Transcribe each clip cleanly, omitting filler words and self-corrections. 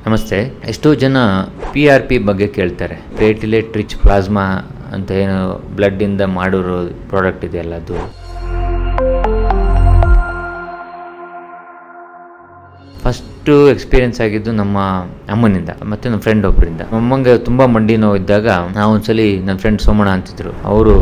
ನಮಸ್ತೆ. ಎಷ್ಟೋ ಜನ PRP ಬಗ್ಗೆ ಕೇಳ್ತಾರೆ. ಪ್ಲೇಟ್ಲೆಟ್ ರಿಚ್ ಪ್ಲಾಸ್ಮಾ ಅಂತ ಏನು ಬ್ಲಡ್ಡಿಂದ ಮಾಡಿರೋ ಪ್ರಾಡಕ್ಟ್ ಇದೆಯಲ್ಲ, ಅದು ಫಸ್ಟು ಎಕ್ಸ್ಪೀರಿಯೆನ್ಸ್ ಆಗಿದ್ದು ನಮ್ಮ ಅಮ್ಮನಿಂದ ಮತ್ತು ನನ್ನ ಫ್ರೆಂಡ್ ಒಬ್ಬರಿಂದ. ಅಮ್ಮಂಗೆ ತುಂಬ ಮಂಡಿ ನೋವು ಇದ್ದಾಗ ನಾವು ಒಂದ್ಸಲಿ ನನ್ನ ಫ್ರೆಂಡ್ ಸೋಮಣ್ಣ ಅಂತಿದ್ರು, ಅವರು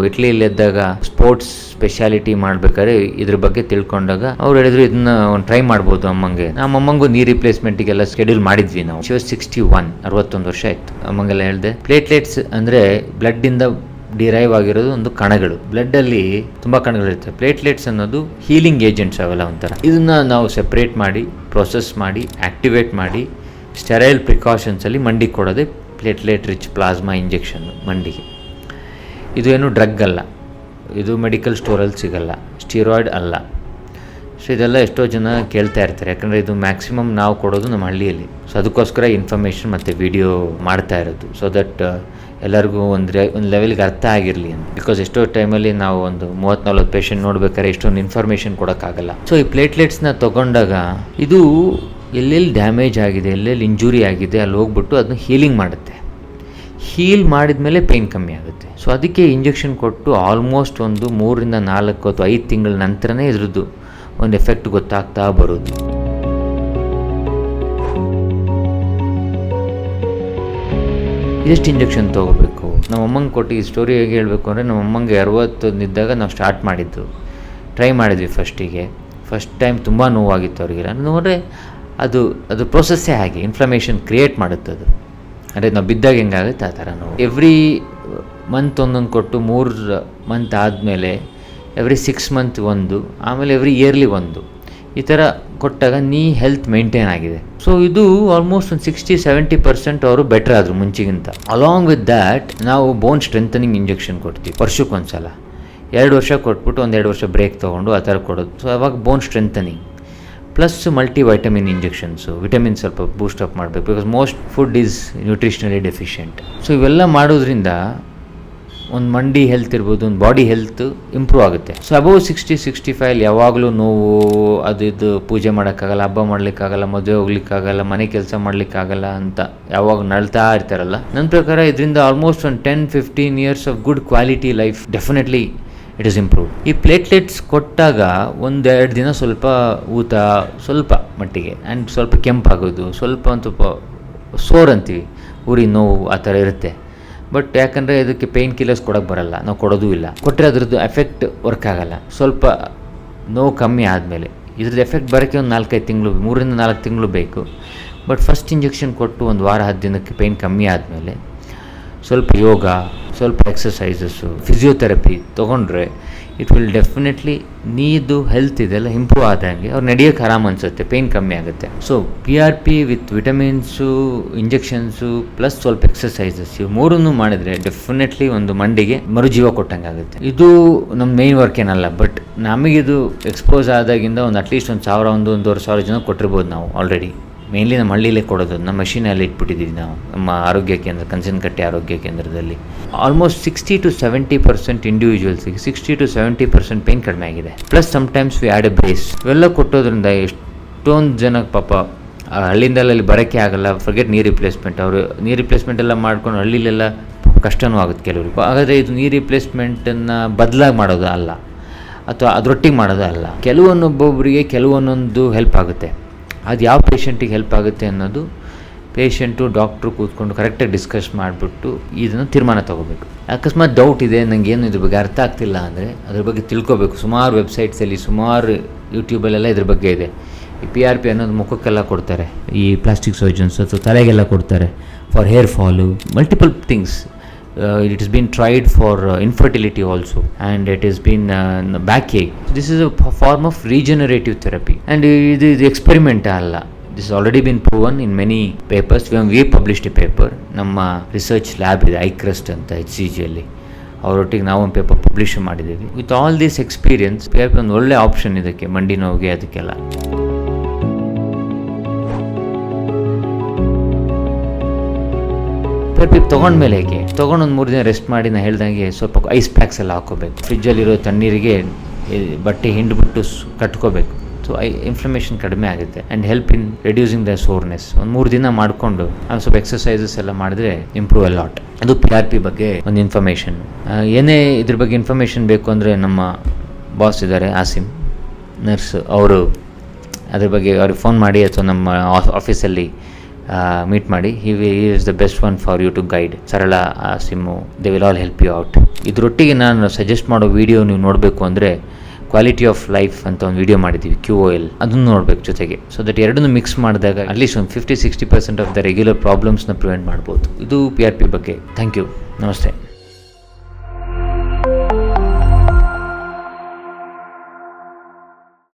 ಇಟ್ಲಿಯಲ್ಲಿದ್ದಾಗ ಸ್ಪೋರ್ಟ್ಸ್ ಸ್ಪೆಷಾಲಿಟಿ ಮಾಡ್ಬೇಕಾದ್ರೆ ಇದ್ರ ಬಗ್ಗೆ ತಿಳ್ಕೊಂಡಾಗ ಅವ್ರು ಹೇಳಿದ್ರು ಇದನ್ನ ಒಂದು ಟ್ರೈ ಮಾಡ್ಬೋದು ಅಮ್ಮಂಗೆ. ನಮ್ಮ ಅಮ್ಮಂಗೂ ನೀ ರಿಪ್ಲೇಸ್ಮೆಂಟಿಗೆಲ್ಲ ಶೆಡ್ಯೂಲ್ ಮಾಡಿದ್ವಿ ನಾವು. 61 ವರ್ಷ ಆಯ್ತು. ಅಮ್ಮಂಗೆಲ್ಲ ಹೇಳಿದೆ, ಪ್ಲೇಟ್ಲೆಟ್ಸ್ ಅಂದರೆ ಬ್ಲಡ್ಡಿಂದ ಡಿರೈವ್ ಆಗಿರೋದು ಒಂದು ಕಣಗಳು. ಬ್ಲಡ್ ಅಲ್ಲಿ ತುಂಬಾ ಕಣಗಳಿರ್ತವೆ. ಪ್ಲೇಟ್ಲೆಟ್ಸ್ ಅನ್ನೋದು ಹೀಲಿಂಗ್ ಏಜೆಂಟ್ಸ್ ಅವೆಲ್ಲ ಒಂಥರ. ಇದನ್ನ ನಾವು ಸೆಪ್ರೇಟ್ ಮಾಡಿ ಪ್ರೊಸೆಸ್ ಮಾಡಿ ಆಕ್ಟಿವೇಟ್ ಮಾಡಿ ಸ್ಟೆರೈಲ್ ಪ್ರಿಕಾಷನ್ಸ್ ಅಲ್ಲಿ ಮಂಡಿಗೆ ಕೊಡೋದೇ ಪ್ಲೇಟ್ಲೆಟ್ ರಿಚ್ ಪ್ಲಾಸ್ಮಾ ಇಂಜೆಕ್ಷನ್ ಮಂಡಿಗೆ. ಇದು ಏನು ಡ್ರಗ್ ಅಲ್ಲ, ಇದು ಮೆಡಿಕಲ್ ಸ್ಟೋರಲ್ಲಿ ಸಿಗಲ್ಲ, ಸ್ಟೀರಾಯ್ಡ್ ಅಲ್ಲ. ಸೊ ಇದೆಲ್ಲ ಎಷ್ಟೋ ಜನ ಕೇಳ್ತಾ ಇರ್ತಾರೆ, ಯಾಕಂದರೆ ಇದು ಮ್ಯಾಕ್ಸಿಮಮ್ ನಾವು ಕೊಡೋದು ನಮ್ಮ ಹಳ್ಳಿಯಲ್ಲಿ. ಸೊ ಅದಕ್ಕೋಸ್ಕರ ಇನ್ಫಾರ್ಮೇಷನ್ ಮತ್ತು ವಿಡಿಯೋ ಮಾಡ್ತಾ ಇರೋದು, ಸೊ ದಟ್ ಎಲ್ಲರಿಗೂ ಒಂದು ಲೆವೆಲ್ಗೆ ಅರ್ಥ ಆಗಿರಲಿ ಅಂತ. ಬಿಕಾಸ್ ಎಷ್ಟೋ ಟೈಮಲ್ಲಿ ನಾವು ಒಂದು 30-40 ಪೇಷಂಟ್ ನೋಡ್ಬೇಕಾದ್ರೆ ಇಷ್ಟೊಂದು ಇನ್ಫಾರ್ಮೇಷನ್ ಕೊಡೋಕ್ಕಾಗಲ್ಲ. ಸೊ ಈ ಪ್ಲೇಟ್ಲೆಟ್ಸ್ನ ತೊಗೊಂಡಾಗ ಇದು ಎಲ್ಲೆಲ್ಲಿ ಡ್ಯಾಮೇಜ್ ಆಗಿದೆ, ಎಲ್ಲೆಲ್ಲಿ ಇಂಜುರಿ ಆಗಿದೆ ಅಲ್ಲಿ ಹೋಗ್ಬಿಟ್ಟು ಅದನ್ನ ಹೀಲಿಂಗ್ ಮಾಡುತ್ತೆ. ಹೀಲ್ ಮಾಡಿದ ಮೇಲೆ ಪೇಯ್ನ್ ಕಮ್ಮಿ ಆಗುತ್ತೆ. ಸೊ ಅದಕ್ಕೆ ಇಂಜೆಕ್ಷನ್ ಕೊಟ್ಟು ಆಲ್ಮೋಸ್ಟ್ ಒಂದು 3-4 ಅಥವಾ 5 ತಿಂಗಳ ನಂತರನೇ ಇದ್ರದ್ದು ಒಂದು ಎಫೆಕ್ಟ್ ಗೊತ್ತಾಗ್ತಾ ಬರೋದು. ಎಷ್ಟು ಇಂಜೆಕ್ಷನ್ ತೊಗೋಬೇಕು? ನಮ್ಮ ಅಮ್ಮಂಗೆ ಕೊಟ್ಟು ಈ ಸ್ಟೋರಿ ಹೇಗೆ ಹೇಳಬೇಕು ಅಂದರೆ, ನಮ್ಮ ಅಮ್ಮಂಗೆ 60 ಇದ್ದಾಗ ನಾವು ಸ್ಟಾರ್ಟ್ ಮಾಡಿದ್ದು, ಟ್ರೈ ಮಾಡಿದ್ವಿ ಫಸ್ಟ್ ಟೈಮ್ ತುಂಬ ನೋವಾಗಿತ್ತು ಅವ್ರಿಗೆಲ್ಲ. ನೋಡ್ರೆ ಅದು ಪ್ರೊಸೆಸ್ಸೇ ಹಾಗೆ, ಇನ್ಫ್ಲಮೇಷನ್ ಕ್ರಿಯೇಟ್ ಮಾಡುತ್ತೆ ಅದು. ಅಂದರೆ ನಾವು ಬಿದ್ದಾಗ ಹೆಂಗಾಗುತ್ತೆ ಆ ಥರ ನೋವು. ಎವ್ರಿ ಮಂತ್ ಒಂದೊಂದು ಕೊಟ್ಟು 3 ಮಂತ್ ಆದಮೇಲೆ ಎವ್ರಿ 6 ಮಂತ್ ಒಂದು, ಆಮೇಲೆ ಎವ್ರಿ ಇಯರ್ಲಿ ಒಂದು, ಈ ಥರ ಕೊಟ್ಟಾಗ ನೀ ಹೆಲ್ತ್ ಮೇಂಟೈನ್ ಆಗಿದೆ. ಸೊ ಇದು ಆಲ್ಮೋಸ್ಟ್ ಒಂದು 60-70% ಅವರು ಬೆಟರ್ ಆದರು ಮುಂಚೆಗಿಂತ. ಅಲಾಂಗ್ ವಿತ್ ದ್ಯಾಟ್ ನಾವು ಬೋನ್ ಸ್ಟ್ರೆಂಥನಿಂಗ್ ಇಂಜೆಕ್ಷನ್ ಕೊಡ್ತೀವಿ ವರ್ಷಕ್ಕೊಂದ್ಸಲ. 2 ವರ್ಷ ಕೊಟ್ಬಿಟ್ಟು 1-2 ವರ್ಷ ಬ್ರೇಕ್ ತೊಗೊಂಡು ಆ ಥರ ಕೊಡೋದು. ಸೊ ಅವಾಗ bone strengthening plus multi vitamin injections, vitamin ಸ್ವಲ್ಪ ಬೂಸ್ಟಪ್ ಮಾಡಬೇಕು, because most food is nutritionally deficient. So ಇವೆಲ್ಲ ಮಾಡೋದ್ರಿಂದ ಒಂದು ಮಂಡಿ ಹೆಲ್ತ್ ಇರ್ಬೋದು, ಒಂದು ಬಾಡಿ ಹೆಲ್ತ್ ಇಂಪ್ರೂವ್ ಆಗುತ್ತೆ. ಸೊ ಅಬೌವ್ 60-65 ಯಾವಾಗಲೂ ನೋವು, ಇದು ಪೂಜೆ ಮಾಡೋಕ್ಕಾಗಲ್ಲ, ಹಬ್ಬ ಮಾಡಲಿಕ್ಕಾಗಲ್ಲ, ಮದುವೆ ಹೋಗ್ಲಿಕ್ಕಾಗಲ್ಲ, ಮನೆ ಕೆಲಸ ಮಾಡಲಿಕ್ಕಾಗಲ್ಲ ಅಂತ ಯಾವಾಗ ನಳ್ತಾ ಇರ್ತಾರಲ್ಲ, ನನ್ನ ಪ್ರಕಾರ ಇದರಿಂದ ಆಲ್ಮೋಸ್ಟ್ ಒಂದು 10-15 years of good quality life definitely it is improve. ಈ ಪ್ಲೇಟ್ಲೆಟ್ಸ್ ಕೊಟ್ಟಾಗ 1-2 ದಿನ ಸ್ವಲ್ಪ ಊತ, ಸ್ವಲ್ಪ ಮಟ್ಟಿಗೆ, ಆ್ಯಂಡ್ ಸ್ವಲ್ಪ ಕೆಂಪಾಗೋದು, ಸ್ವಲ್ಪ ಸೋರ್ ಅಂತೀವಿ, ಉರಿ ನೋವು ಆ ಥರ ಇರುತ್ತೆ. ಬಟ್ ಯಾಕಂದರೆ ಇದಕ್ಕೆ ಪೇಯ್ನ್ ಕಿಲ್ಲರ್ಸ್ ಕೊಡೋಕ್ಕೆ ಬರಲ್ಲ, ನಾವು ಕೊಡೋದು ಇಲ್ಲ. ಕೊಟ್ಟರೆ ಅದ್ರದ್ದು ಎಫೆಕ್ಟ್ ವರ್ಕ್ ಆಗೋಲ್ಲ. ಸ್ವಲ್ಪ ನೋವು ಕಮ್ಮಿ ಆದಮೇಲೆ ಇದ್ರದ್ದು ಎಫೆಕ್ಟ್ ಬರೋಕ್ಕೆ ಒಂದು 4-5 ತಿಂಗಳು, 3-4 ತಿಂಗಳು ಬೇಕು. ಬಟ್ ಫಸ್ಟ್ ಇಂಜೆಕ್ಷನ್ ಕೊಟ್ಟು 1 ವಾರ 10 ದಿನಕ್ಕೆ ಪೇಯ್ನ್ ಕಮ್ಮಿ ಆದಮೇಲೆ ಸ್ವಲ್ಪ ಯೋಗ, ಸ್ವಲ್ಪ ಎಕ್ಸಸೈಸಸ್ಸು, ಫಿಸಿಯೋಥೆರಪಿ ತೊಗೊಂಡ್ರೆ ಇಟ್ ವಿಲ್ ಡೆಫಿನೆಟ್ಲಿ ನೀದು ಹೆಲ್ತ್ ಇದೆಲ್ಲ ಇಂಪ್ರೂವ್ ಆದಂಗೆ ಅವ್ರು ನಡೆಯೋಕ್ಕೆ ಆರಾಮ ಅನಿಸುತ್ತೆ, ಪೇಯ್ನ್ ಕಮ್ಮಿ ಆಗುತ್ತೆ. So PRP with vitamins, injections plus ಸ್ವಲ್ಪ ಎಕ್ಸಸೈಸಸ್, ಇವು 3 ಮಾಡಿದರೆ ಡೆಫಿನೆಟ್ಲಿ ಒಂದು ಮಂಡಿಗೆ ಮರುಜೀವ ಕೊಟ್ಟಂಗೆ ಆಗುತ್ತೆ. ಇದು ನಮ್ಮ ಮೇನ್ ವರ್ಕ್ ಏನಲ್ಲ, ಬಟ್ ನಮಗಿದು ಎಕ್ಸ್ಪೋಸ್ ಆದಾಗಿಂದ ಒಂದು ಅಟ್ಲೀಸ್ಟ್ 1,000-1,500 ಜನ ಕೊಟ್ಟಿರ್ಬೋದು ನಾವು ಆಲ್ರೆಡಿ. ಮೇನ್ಲಿ ನಮ್ಮ ಹಳ್ಳಿಲೇ ಕೊಡೋದು, ನಮ್ಮ ಮಷೀನಲ್ಲಿ ಇಟ್ಬಿಟ್ಟಿದ್ದೀವಿ ನಾವು ನಮ್ಮ ಆರೋಗ್ಯ ಕೇಂದ್ರ, ಕನ್ಸನಕಟ್ಟೆ ಆರೋಗ್ಯ ಕೇಂದ್ರದಲ್ಲಿ. ಆಲ್ಮೋಸ್ಟ್ 60-70% ಇಂಡಿವಿಜುವಲ್ಸಿಗೆ 60-70% ಪೇಯ್ನ್ ಕಡಿಮೆ ಆಗಿದೆ. Plus sometimes we add A brace. ಇವೆಲ್ಲ ಕೊಟ್ಟೋದ್ರಿಂದ ಎಷ್ಟೊಂದು ಜನಕ್ಕೆ ಪಾಪ ಹಳ್ಳಿಯಿಂದಲ್ಲ ಅಲ್ಲಿ ಬರೋಕ್ಕೆ ಆಗಲ್ಲ, ಫರ್ಗೆಟ್ ನೀ ರಿಪ್ಲೇಸ್ಮೆಂಟ್. ಅವರು ನೀ ರಿಪ್ಲೇಸ್ಮೆಂಟ್ ಎಲ್ಲ ಮಾಡ್ಕೊಂಡು ಹಳ್ಳಿಲೆಲ್ಲ ಕಷ್ಟನೂ ಆಗುತ್ತೆ ಕೆಲವರಿಗೆ. ಹಾಗಾದರೆ ಇದು ನೀ ರಿಪ್ಲೇಸ್ಮೆಂಟನ್ನು ಬದಲಾಗಿ ಮಾಡೋದು ಅಲ್ಲ, ಅಥವಾ ಅದರೊಟ್ಟಿಗೆ ಮಾಡೋದು ಅಲ್ಲ. ಕೆಲವೊಬ್ಬರಿಗೆ ಕೆಲವೊಂದೊಂದು ಹೆಲ್ಪ್ ಆಗುತ್ತೆ. ಅದು ಯಾವ ಪೇಷಂಟಿಗೆ ಹೆಲ್ಪ್ ಆಗುತ್ತೆ ಅನ್ನೋದು ಪೇಷಂಟು ಡಾಕ್ಟ್ರು ಕೂತ್ಕೊಂಡು ಕರೆಕ್ಟಾಗಿ ಡಿಸ್ಕಸ್ ಮಾಡಿಬಿಟ್ಟು ಇದನ್ನು ತೀರ್ಮಾನ ತೊಗೋಬೇಕು. ಅಕಸ್ಮಾತ್ ಡೌಟ್ ಇದೆ, ನನಗೇನು ಇದ್ರ ಬಗ್ಗೆ ಅರ್ಥ ಆಗ್ತಿಲ್ಲ ಅಂದರೆ ಅದ್ರ ಬಗ್ಗೆ ತಿಳ್ಕೊಬೇಕು. ಸುಮಾರು ವೆಬ್ಸೈಟ್ಸಲ್ಲಿ, ಸುಮಾರು ಯೂಟ್ಯೂಬಲ್ಲೆಲ್ಲ ಇದ್ರ ಬಗ್ಗೆ ಇದೆ. ಈ PRP ಅನ್ನೋದು ಮುಖಕ್ಕೆಲ್ಲ ಕೊಡ್ತಾರೆ, ಈ ಪ್ಲಾಸ್ಟಿಕ್ ಸರ್ಜನ್ಸ್ ಅಥವಾ ತಲೆಗೆಲ್ಲ ಕೊಡ್ತಾರೆ, for hair fall, multiple things. It has been tried for infertility also, and it has been backache. This is a form of regenerative therapy, and it is experiment alla. This has already been proven in many papers. We published a paper. ನಮ್ಮ research lab ಇದೆ ICRUST ಅಂತ HCG ಅಲ್ಲಿ, ಅವರೊಟ್ಟಿಗೆ ನಾವು ಒಂದು paper publish ಮಾಡಿದ್ದೀವಿ. With all this experience PRP ಒಂದು ಒಳ್ಳೆ ಆಪ್ಷನ್ ಇದಕ್ಕೆ, ಮಂಡಿ ನೋವಿಗೆ ಅದಕ್ಕೆಲ್ಲ. PRP ತೊಗೊಂಡ್ಮೇಲೆ ಹೇಗೆ ತೊಗೊಂಡು ಒಂದು 3 ದಿನ ರೆಸ್ಟ್ ಮಾಡಿ, ನಾನು ಹೇಳ್ದಂಗೆ ಸ್ವಲ್ಪ ಐಸ್ ಪ್ಯಾಕ್ಸ್ ಎಲ್ಲ ಹಾಕೋಬೇಕು. ಫ್ರಿಜ್ಜಲ್ಲಿರೋ ತಣ್ಣೀರಿಗೆ ಬಟ್ಟೆ ಹಿಂಡ್ಬಿಟ್ಟು ಕಟ್ಕೋಬೇಕು. ಸೊ ಸೊ ಇನ್ಫ್ಲಮೇಷನ್ ಕಡಿಮೆ ಆಗುತ್ತೆ and help in reducing the soreness. ಒಂದು 3 ದಿನ ಮಾಡಿಕೊಂಡು ಸ್ವಲ್ಪ ಎಕ್ಸಸೈಸಸ್ ಎಲ್ಲ ಮಾಡಿದ್ರೆ ಇಂಪ್ರೂವ್ ಅ ಲಾಟ್. ಅದು PRP ಬಗ್ಗೆ ಒಂದು ಇನ್ಫಾರ್ಮೇಷನ್. ಏನೇ ಇದ್ರ ಬಗ್ಗೆ ಇನ್ಫಾರ್ಮೇಷನ್ ಬೇಕು ಅಂದರೆ ನಮ್ಮ ಬಾಸ್ ಇದ್ದಾರೆ ಆಸಿಮ್ ನರ್ಸ್, ಅವರು ಅದ್ರ ಬಗ್ಗೆ ಅವ್ರಿಗೆ ಫೋನ್ ಮಾಡಿ ಅಥವಾ ನಮ್ಮ ಆಫೀಸಲ್ಲಿ ಮೀಟ್ ಮಾಡಿ. He is the best one for you to guide. Sarala, Simmu, they will all help you out. ಇದರೊಟ್ಟಿಗೆ ನಾನು ಸಜೆಸ್ಟ್ ಮಾಡೋ ವಿಡಿಯೋ ನೀವು ನೋಡಬೇಕು ಅಂದರೆ ಕ್ವಾಲಿಟಿ ಆಫ್ ಲೈಫ್ ಅಂತ ಒಂದು ವಿಡಿಯೋ ಮಾಡಿದ್ದೀವಿ, QOL, ಅದನ್ನು ನೋಡಬೇಕು ಜೊತೆಗೆ. ಸೊ ದಟ್ ಎರಡನ್ನೂ ಮಿಕ್ಸ್ ಮಾಡಿದಾಗ ಅಟ್ಲೀಸ್ಟ್ ಒಂದು 50-60% ಆಫ್ ದ ರೆಗ್ಯುಲರ್ ಪ್ರಾಬ್ಲಮ್ಸ್ನ ಪ್ರಿವೆಂಟ್ ಮಾಡ್ಬೋದು. ಇದು PRP ಬಗ್ಗೆ. Thank you. ನಮಸ್ತೆ.